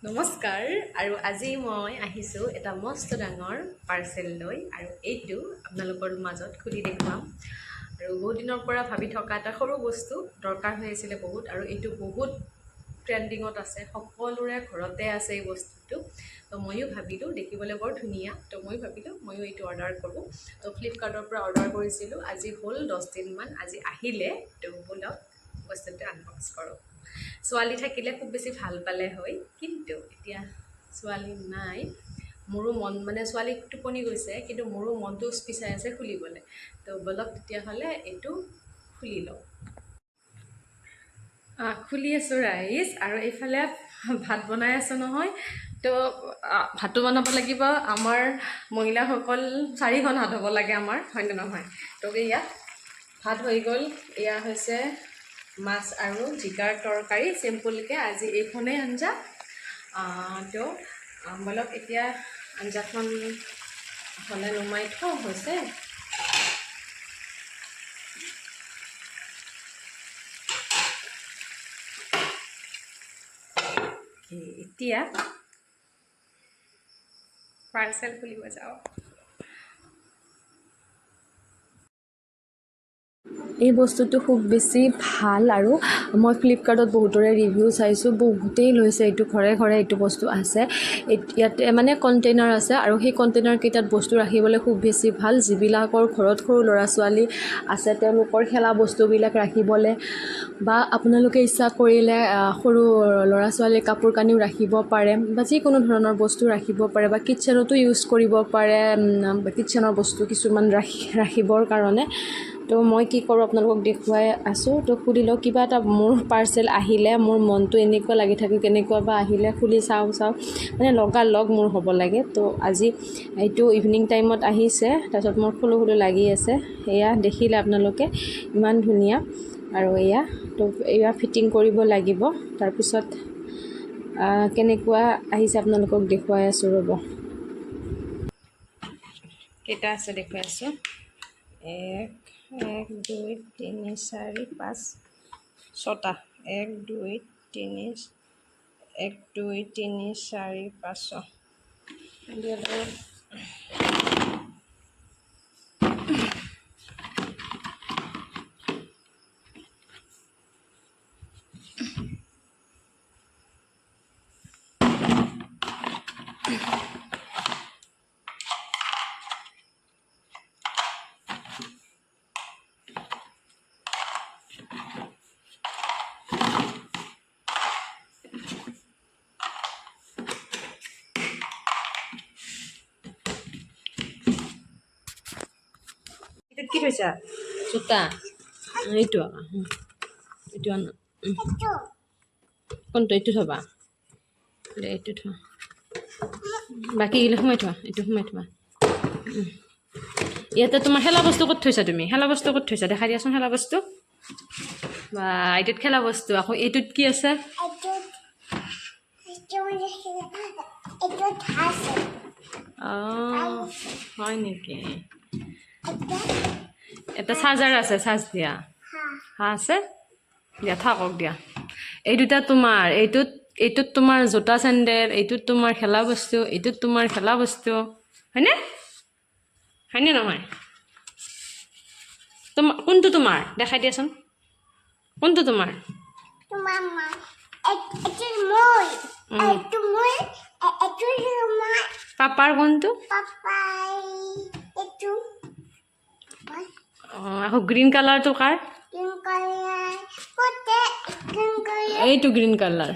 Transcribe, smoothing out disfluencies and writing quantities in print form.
নমস্কাৰ আৰু আজি মই আহিছোঁ এটা মস্ত ডাঙৰ পাৰ্চেল লৈ আৰু এইটো আপোনালোকৰ মাজত খুলি দেখুৱাম আৰু বহুত দিনৰ পৰা ভাবি থকা এটা সৰু বস্তু দৰকাৰ হৈ আছিলে বহুত আৰু এইটো বহুত ট্ৰেণ্ডিঙত আছে সকলোৰে ঘৰতে আছে এই বস্তুটো তো ময়ো ভাবিলোঁ দেখিবলৈ বৰ ধুনীয়া তো মই ভাবিলোঁ ময়ো এইটো অৰ্ডাৰ কৰোঁ তো ফ্লিপকাৰ্টৰ পৰা অৰ্ডাৰ কৰিছিলোঁ আজি হ'ল 10 দিনমান আজি আহিলে তো বলক বস্তুটো আনবক্স কৰোঁ ছোৱালী থাকিলে খুব বেছি ভাল পালে হয় কিন্তু এতিয়া ছোৱালী নাই মোৰো মন মানে ছোৱালী টোপনি গৈছে কিন্তু মোৰো মনটো পিছাই আছে খুলিবলৈ তো বলক তেতিয়াহ'লে এইটো খুলি লওঁ খুলি আছোঁ ৰাইজ আৰু এইফালে ভাত বনাই আছোঁ নহয় তো ভাতো বনাব লাগিব আমাৰ মহিলাসকল 4খন হাত হ'ব লাগে আমাৰ হয়নে নহয় তো ইয়াত ভাত হৈ গ'ল এয়া হৈছে মাছ আৰু জিকাৰ তৰকাৰী চিম্পুলকৈ আজি এইখনেই আঞ্জা তো বলক এতিয়া আঞ্জাখন হ'লে নুমাই থওঁ হৈছে এতিয়া পাৰ্চেল খুলিব যাওঁ এই বস্তুটো খুব বেছি ভাল আৰু মই ফ্লিপকাৰ্টত বহুতৰে ৰিভিউ চাইছোঁ বহুতেই লৈছে এইটো ঘৰে ঘৰে এইটো বস্তু আছে ইয়াতে মানে কণ্টেইনাৰ আছে আৰু সেই কণ্টেইনাৰকেইটাত বস্তু ৰাখিবলৈ খুব বেছি ভাল যিবিলাকৰ ঘৰত সৰু ল'ৰা ছোৱালী আছে তেওঁলোকৰ খেলা বস্তুবিলাক ৰাখিবলৈ বা আপোনালোকে ইচ্ছা কৰিলে সৰু ল'ৰা ছোৱালীৰ কাপোৰ কানিও ৰাখিব পাৰে বা যিকোনো ধৰণৰ বস্তু ৰাখিব পাৰে বা কিটচেনতো ইউজ কৰিব পাৰে কিটচেনৰ বস্তু কিছুমান ৰাখিবৰ কাৰণে তো মই কি কৰোঁ আপোনালোকক দেখুৱাই আছোঁ তো খুলি লওঁ কিবা এটা মোৰ পাৰ্চেল আহিলে মোৰ মনটো এনেকুৱা লাগি থাকে কেনেকুৱা বা আহিলে খুলি চাওঁ মানে লগালগ মোৰ হ'ব লাগে তো আজি এইটো ইভিনিং টাইমত আহিছে তাৰপিছত মোৰ খুলো লাগি আছে এয়া দেখিলে আপোনালোকে ইমান ধুনীয়া আৰু এয়া ফিটিং কৰিব লাগিব তাৰপিছত কেনেকুৱা আহিছে আপোনালোকক দেখুৱাই আছোঁ ৰ'ব কেইটা আছে দেখুৱাই আছোঁ 1 2 3 4 5 6টা 1 2 3 1 2 3 4 5 6 কি থৈছা জোতা এইটো আনা কোনটো এইটো থবা এইটো থোৱা বাকীগিলা সোমাই থোৱা এইটো সোমাই থোৱা ইয়াতে তোমাৰ খেলা বস্তু ক'ত থৈছা তুমি খেলা বস্তু ক'ত থৈছা দেখাই দিয়াচোন খেলা বস্তু বা এইটোত খেলা বস্তু আকৌ এইটোত কি আছে হয় নেকি এটা চাৰ্জাৰ আছে চাৰ্জ দিয়া হা আছে দিয়া থাকক দিয়া এই দুটা তোমাৰ এইটোত তোমাৰ জোতা চেণ্ডেল এইটোত তোমাৰ খেলা বস্তু এইটোত তোমাৰ খেলা বস্তু হয়নে নহয় তোমাৰ কোনটো তোমাৰ দেখাই দিয়াচোন কোনটো তোমাৰ পাপাৰ কোনটো আকৌ গ্ৰীণ কালাৰটো কাৰ এইটো গ্ৰীণ কালাৰ